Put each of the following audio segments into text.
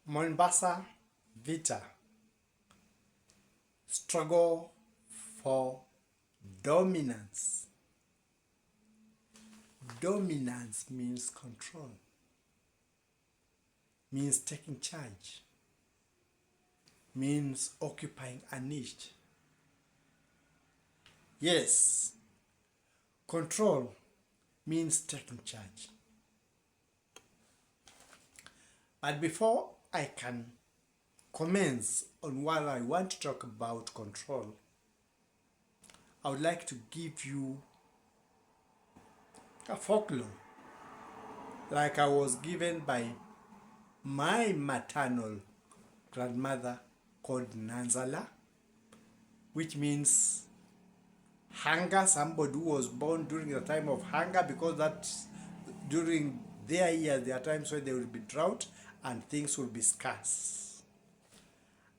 Monbasa Mvita struggle for dominance. Dominance means control, means taking charge, means occupying a niche. Yes, control means taking charge. But before I can commence on what I want to talk about control, I would like to give you a folklore like I was given by my maternal grandmother called Nanzala, which means hunger, somebody who was born during the time of hunger, because that's during their years, there are times when there will be drought and things will be scarce.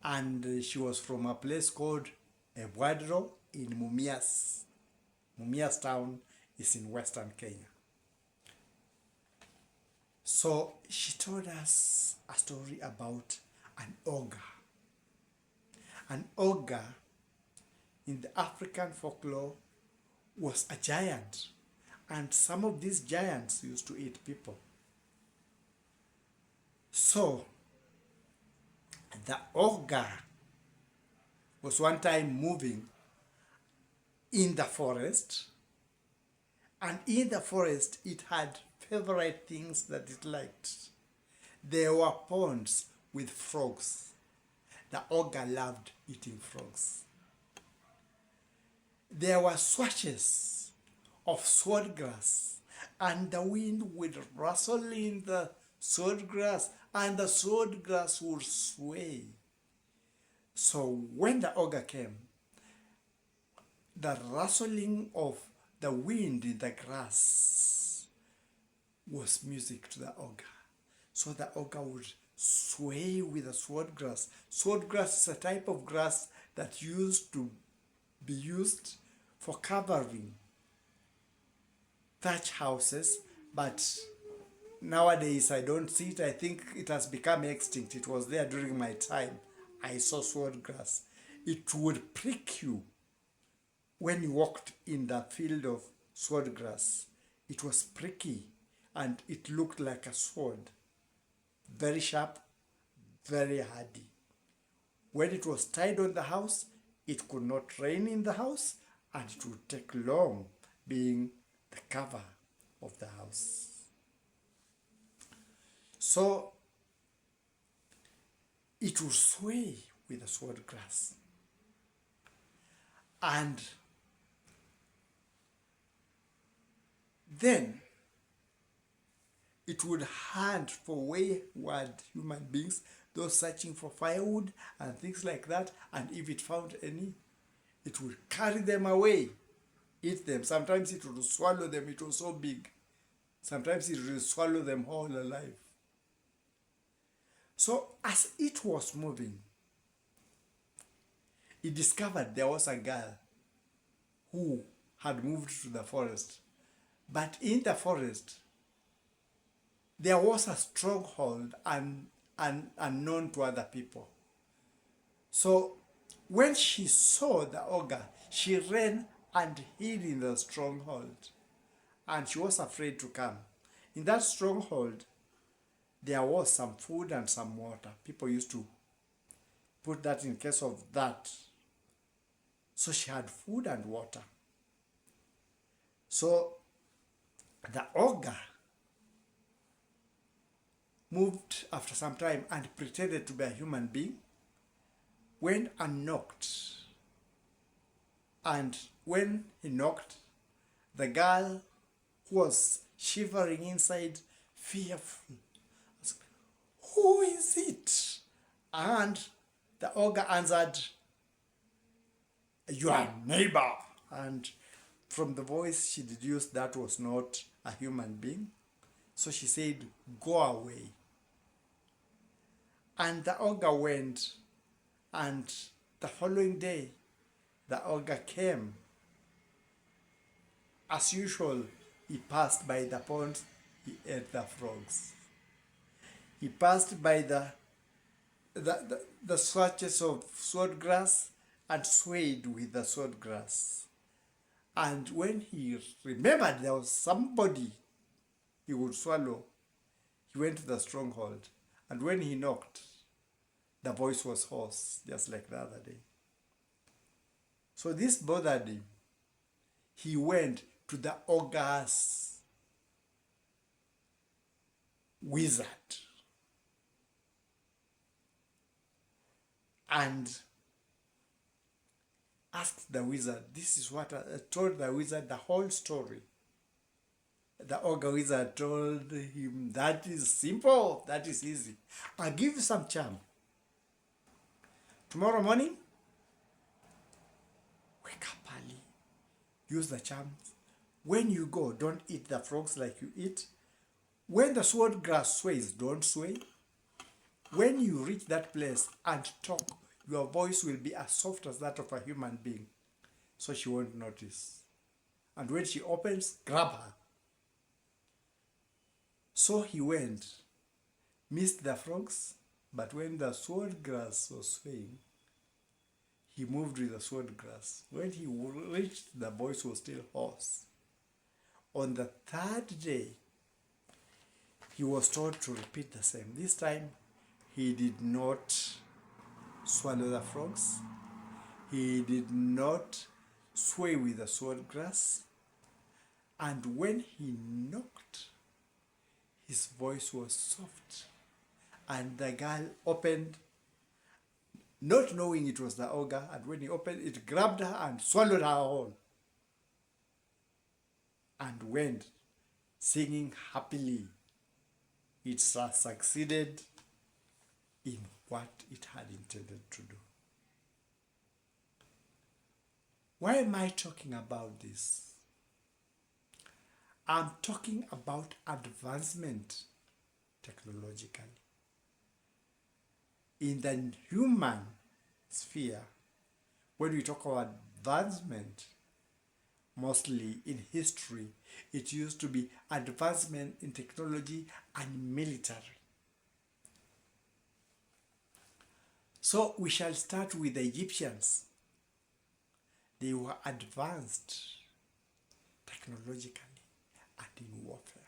And she was from a place called Ebwadro in Mumias. Mumias town is in Western Kenya. So she told us a story about an ogre. An ogre in the African folklore was a giant, and some of these giants used to eat people. So the ogre was one time moving in the forest, and in the forest it had favorite things that it liked. There were ponds with frogs. The ogre loved eating frogs. There were swatches of swordgrass, and the wind would rustle in the swordgrass, and the swordgrass would sway. So when the ogre came, the rustling of the wind in the grass was music to the ogre. So the ogre would sway with the swordgrass. Swordgrass is a type of grass that used to be used for covering thatch houses, but nowadays I don't see it. I think it has become extinct. It was there during my time. I saw swordgrass. It would prick you when you walked in the field of swordgrass. It was pricky and it looked like a sword. Very sharp, very hardy. When it was tied on the house, it could not rain in the house, and it would take long being the cover of the house. So it would sway with the swordgrass. And then it would hunt for wayward human beings, those searching for firewood and things like that, and if it found any, it would carry them away, eat them. Sometimes it would swallow them, it was so big. Sometimes it would swallow them all alive. So as it was moving, it discovered there was a girl who had moved to the forest. But in the forest, there was a stronghold unknown to other people. So when she saw the ogre, she ran and hid in the stronghold. And she was afraid to come. In that stronghold, there was some food and some water. People used to put that in case of that. So she had food and water. So the ogre moved after some time and pretended to be a human being, went and knocked. And when he knocked, the girl who was shivering inside, fearful, asked, "Who is it?" And the ogre answered, "Your neighbor." And from the voice, she deduced that was not a human being. So she said, "Go away." And the ogre went, and the following day, the ogre came. As usual, he passed by the pond, he ate the frogs. He passed by the the swatches of sword grass and swayed with the sword grass. And when he remembered there was somebody he would swallow, he went to the stronghold. And when he knocked, the voice was hoarse, just like the other day. So this bothered him. He went to the ogre's wizard and asked the wizard, this is what I told the wizard the whole story. The ogre wizard told him, that is simple, that is easy. I'll give you some charm. Tomorrow morning, wake up early, use the charms. When you go, don't eat the frogs like you eat. When the sword grass sways, don't sway. When you reach that place and talk, your voice will be as soft as that of a human being, so she won't notice. And when she opens, grab her. So he went, missed the frogs, but when the sword grass was swaying, he moved with the sword grass. When he reached, the voice was still hoarse. On the third day, he was told to repeat the same. This time, he did not swallow the frogs. He did not sway with the sword grass. And when he knocked, his voice was soft. And the girl opened, not knowing it was the ogre, and when he opened, it grabbed her and swallowed her whole. And went singing happily. It succeeded in what it had intended to do. Why am I talking about this? I'm talking about advancement technologically. In the human sphere, when we talk about advancement, mostly in history, it used to be advancement in technology and military. So we shall start with the Egyptians. They were advanced technologically and in warfare.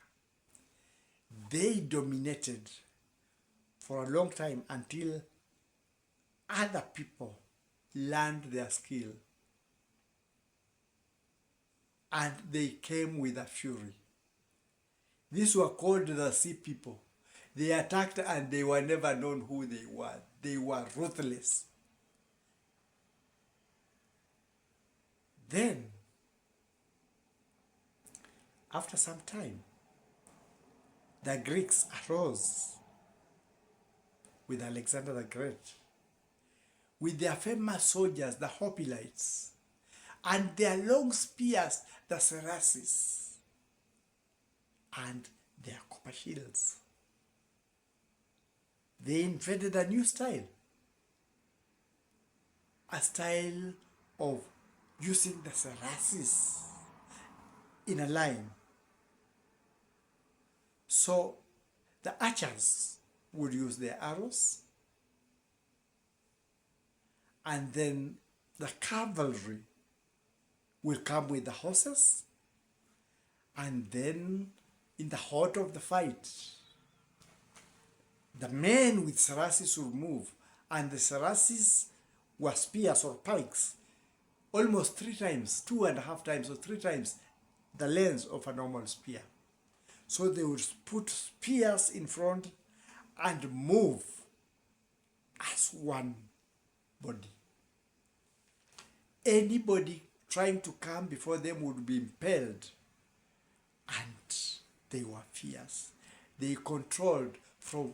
They dominated for a long time until other people learned their skill. And they came with a fury. These were called the sea people. They attacked and they were never known who they were. They were ruthless. Then, after some time, the Greeks arose with Alexander the Great, with their famous soldiers, the hoplites, and their long spears, the cuirasses, and their copper shields. They invented a new style, a style of using the cuirasses in a line. So the archers would use their arrows, and then the cavalry will come with the horses, and then in the heart of the fight, the men with cuirasses will move, and the cuirasses were spears or pikes, almost 3 times, 2.5 times or 3 times the length of a normal spear. So they would put spears in front and move as one body. Anybody trying to come before them would be impaled, and they were fierce. They controlled from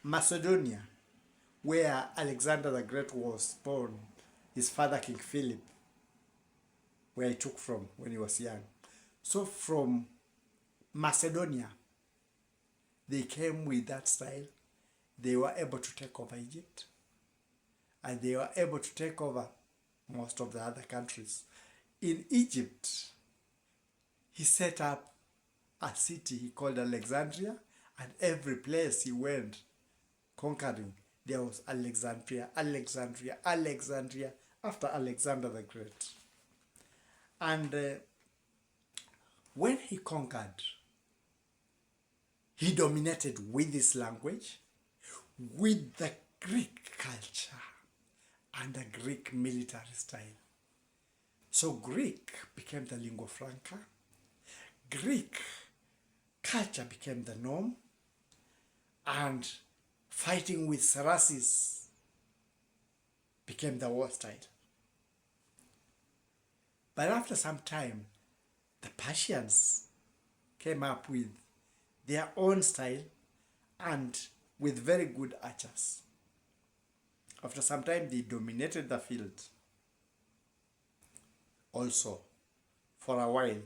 Macedonia, where Alexander the Great was born, his father King Philip, where he took from when he was young. So from Macedonia, they came with that style. They were able to take over Egypt, and they were able to take over most of the other countries. In Egypt, he set up a city he called Alexandria, And every place he went conquering, there was Alexandria, Alexandria, Alexandria, after Alexander the Great. And when he conquered, he dominated with his language, with the Greek culture, and the Greek military style. So Greek became the lingua franca. Greek culture became the norm, and fighting with Saracens became the war style. But after some time, the Persians came up with their own style and with very good archers. After some time, they dominated the field also for a while.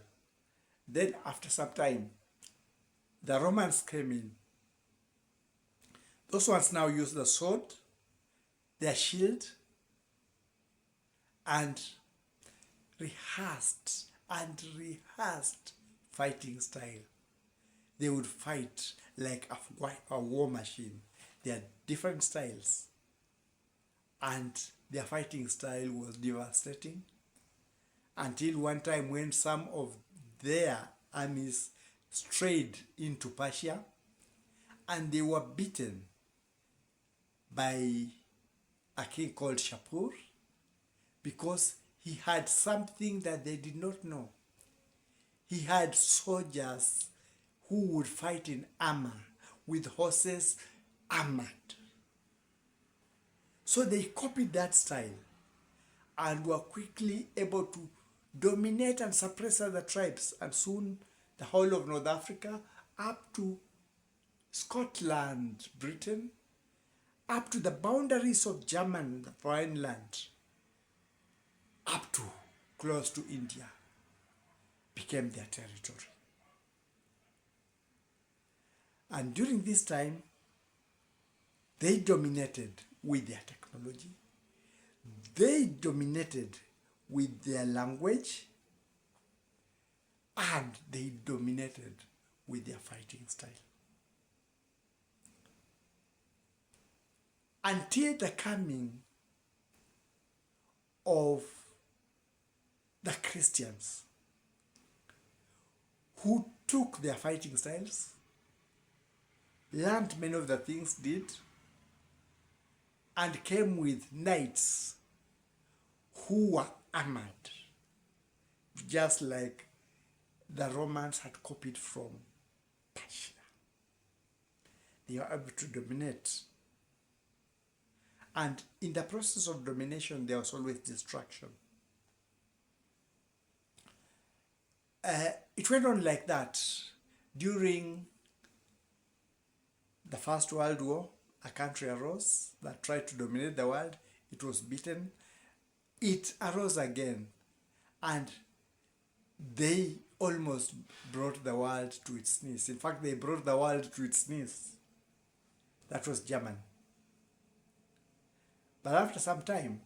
Then after some time, the Romans came in. Those ones now use the sword, their shield, and rehearsed fighting style. They would fight like a war machine. There are different styles, and their fighting style was devastating until one time when some of their armies strayed into Persia and they were beaten by a king called Shapur because he had something that they did not know. He had soldiers who would fight in armor with horses armored. So they copied that style and were quickly able to dominate and suppress other tribes, and soon the whole of North Africa up to Scotland, Britain, up to the boundaries of German, the foreign land, up to close to India, became their territory. And during this time, they dominated with their technology. They dominated with their language, and they dominated with their fighting style. Until the coming of the Christians, who took their fighting styles, learned many of the things did, and came with knights who were armored, just like the Romans had copied from Persia. They were able to dominate. And in the process of domination, there was always destruction. It went on like that during the First World War. A country arose that tried to dominate the world. It was beaten. It arose again, and they almost brought the world to its knees. In fact, they brought the world to its knees. That was Germany. But after some time,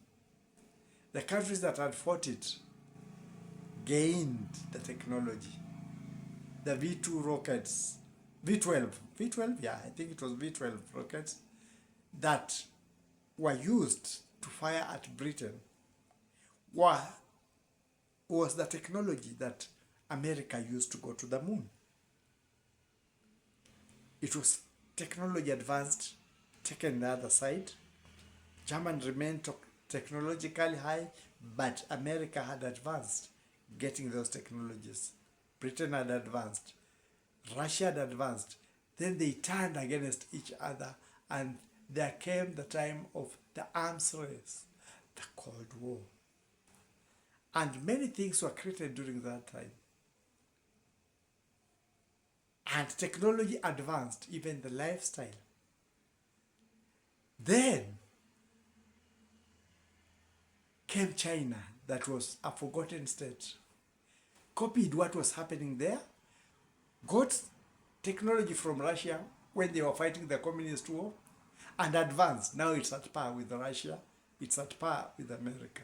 the countries that had fought it gained the technology. The V2 rockets, V12, yeah, I think it was V12 rockets that were used to fire at Britain was the technology that America used to go to the moon. It was technology advanced, taken the other side. Germany remained technologically high, but America had advanced getting those technologies. Britain had advanced. Russia had advanced. Then they turned against each other, and there came the time of the arms race, the Cold War. And many things were created during that time. And technology advanced, even the lifestyle. Then came China, that was a forgotten state, copied what was happening there, got technology from Russia when they were fighting the communist war, and advanced. Now it's at par with Russia, it's at par with America.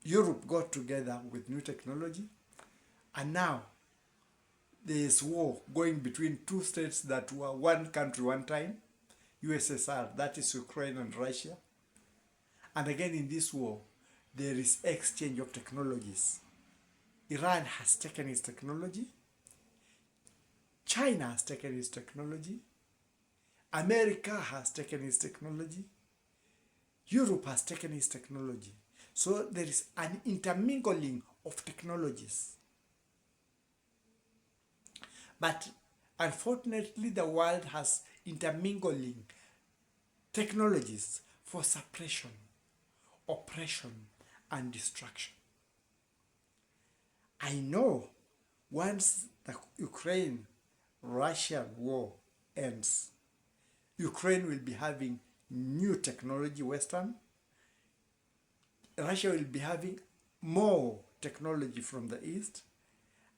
Europe got together with new technology, and now there is war going between two states that were one country one time, USSR, that is Ukraine and Russia. And again in this war, there is exchange of technologies. Iran has taken its technology, China has taken its technology, America has taken its technology, Europe has taken its technology. So there is an intermingling of technologies. But unfortunately, the world has intermingling technologies for suppression, oppression, and destruction. I know once the Ukraine-Russian war ends, Ukraine will be having new technology, Western. Russia will be having more technology from the East.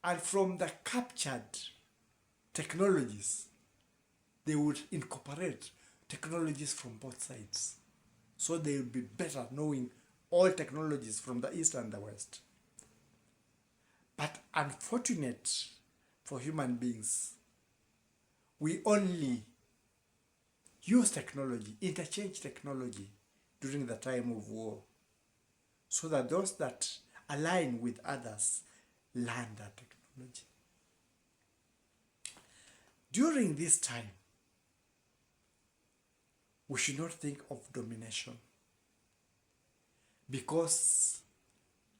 And from the captured technologies, they would incorporate technologies from both sides. So they will be better knowing all technologies from the East and the West. But unfortunate for human beings, we only use technology, interchange technology during the time of war, so that those that align with others learn that technology. During this time, we should not think of domination, because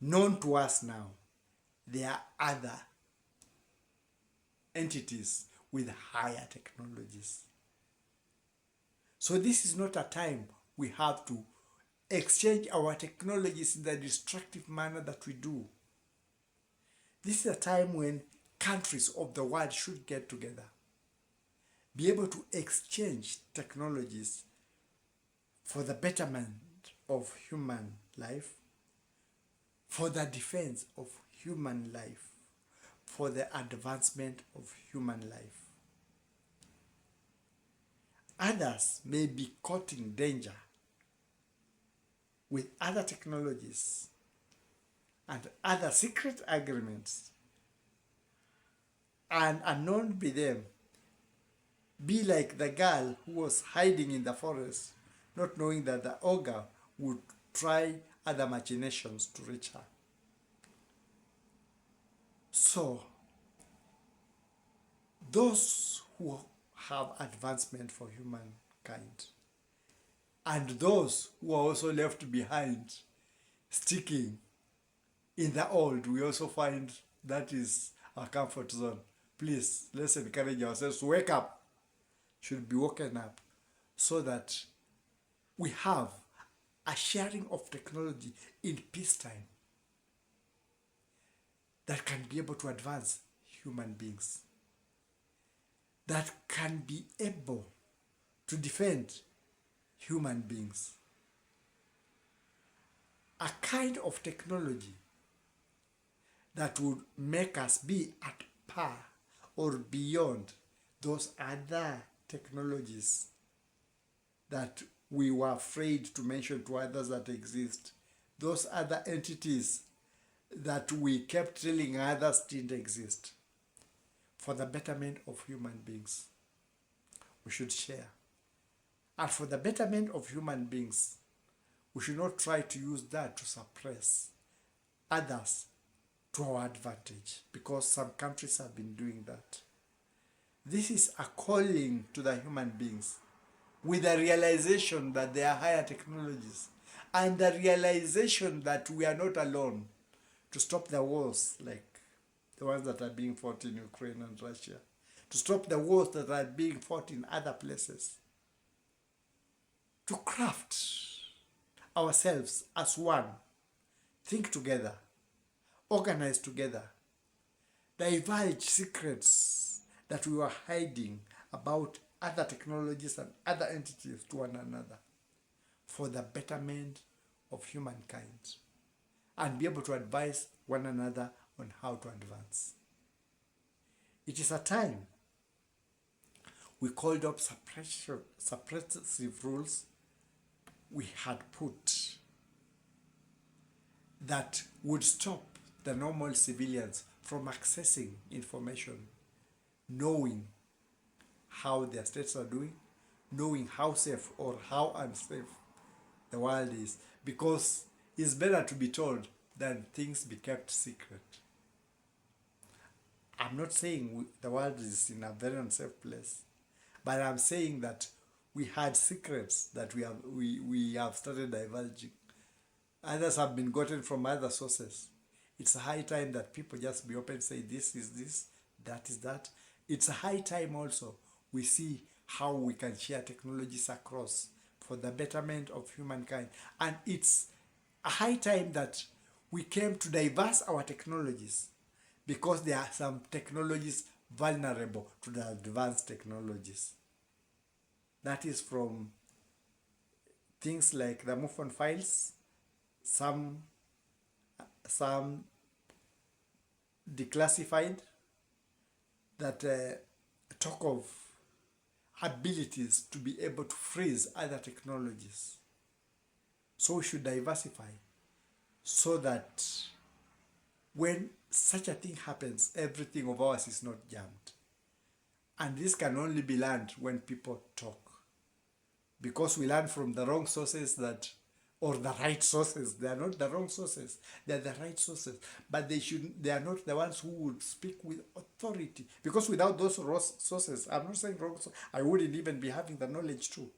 known to us now, there are other entities with higher technologies. So this is not a time we have to exchange our technologies in the destructive manner that we do. This is a time when countries of the world should get together, be able to exchange technologies for the betterment of human life, for the defense of human life, for the advancement of human life. Others may be caught in danger with other technologies and other secret agreements, and unknown be them, be like the girl who was hiding in the forest, not knowing that the ogre would try other machinations to reach her. So, those who have advancement for humankind, and those who are also left behind, sticking in the old, we also find that is our comfort zone. Please, let's encourage ourselves to wake up, should be woken up, so that we have a sharing of technology in peacetime that can be able to advance human beings, that can be able to defend human beings. A kind of technology that would make us be at par or beyond those other technologies that we were afraid to mention to others that exist, those other entities that we kept telling others didn't exist. For the betterment of human beings, we should share. And for the betterment of human beings, we should not try to use that to suppress others to our advantage, because some countries have been doing that. This is a calling to the human beings with the realization that there are higher technologies and the realization that we are not alone to stop the wars like the ones that are being fought in Ukraine and Russia, to stop the wars that are being fought in other places, to craft ourselves as one, think together, organize together, divulge secrets that we were hiding about other technologies and other entities to one another, for the betterment of humankind, and be able to advise one another on how to advance. It is a time we called up suppressive rules we had put that would stop the normal civilians from accessing information knowing how their states are doing, knowing how safe or how unsafe the world is, because it's better to be told than things be kept secret. I'm not saying the world is in a very unsafe place, but I'm saying that we had secrets that we have started divulging. Others have been gotten from other sources. It's a high time that people just be open and say this is this, that is that. It's a high time also we see how we can share technologies across for the betterment of humankind. And it's a high time that we came to diverse our technologies, because there are some technologies vulnerable to the advanced technologies. That is from things like the MOFON files, some declassified, that talk of abilities to be able to freeze other technologies. So we should diversify so that when such a thing happens, everything of ours is not jammed. And this can only be learned when people talk, because we learn from the wrong sources or the right sources. They are not the wrong sources, they are the right sources, but they are not the ones who would speak with authority, because without those raw sources, I'm not saying wrong, I wouldn't even be having the knowledge too.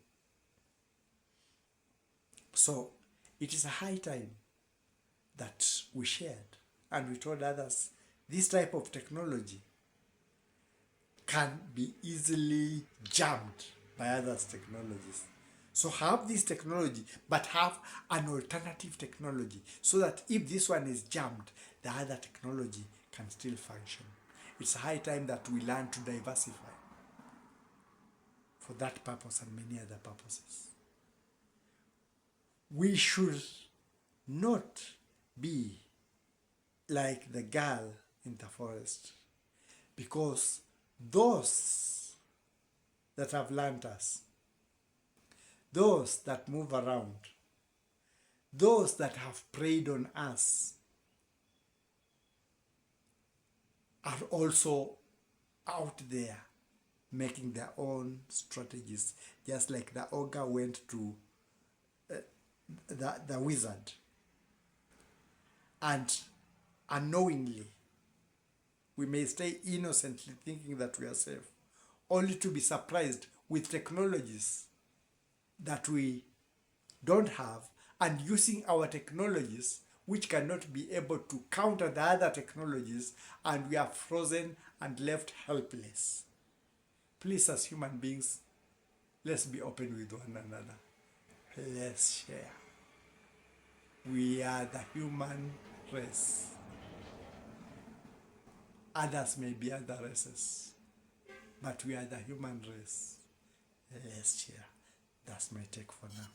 So it is a high time that we shared and we told others this type of technology can be easily jammed by others' technologies. So have this technology, but have an alternative technology, so that if this one is jammed, the other technology can still function. It's high time that we learn to diversify for that purpose and many other purposes. We should not be like the girl in the forest, because those that have learned us, those that move around, those that have preyed on us, are also out there making their own strategies, just like the ogre went to the wizard, and unknowingly we may stay innocently thinking that we are safe, only to be surprised with technologies that we don't have, and using our technologies which cannot be able to counter the other technologies, and we are frozen and left helpless. Please, as human beings, let's be open with one another. Let's share. We are the human race. Others may be other races, but we are the human race. Let's share. That's my take for now.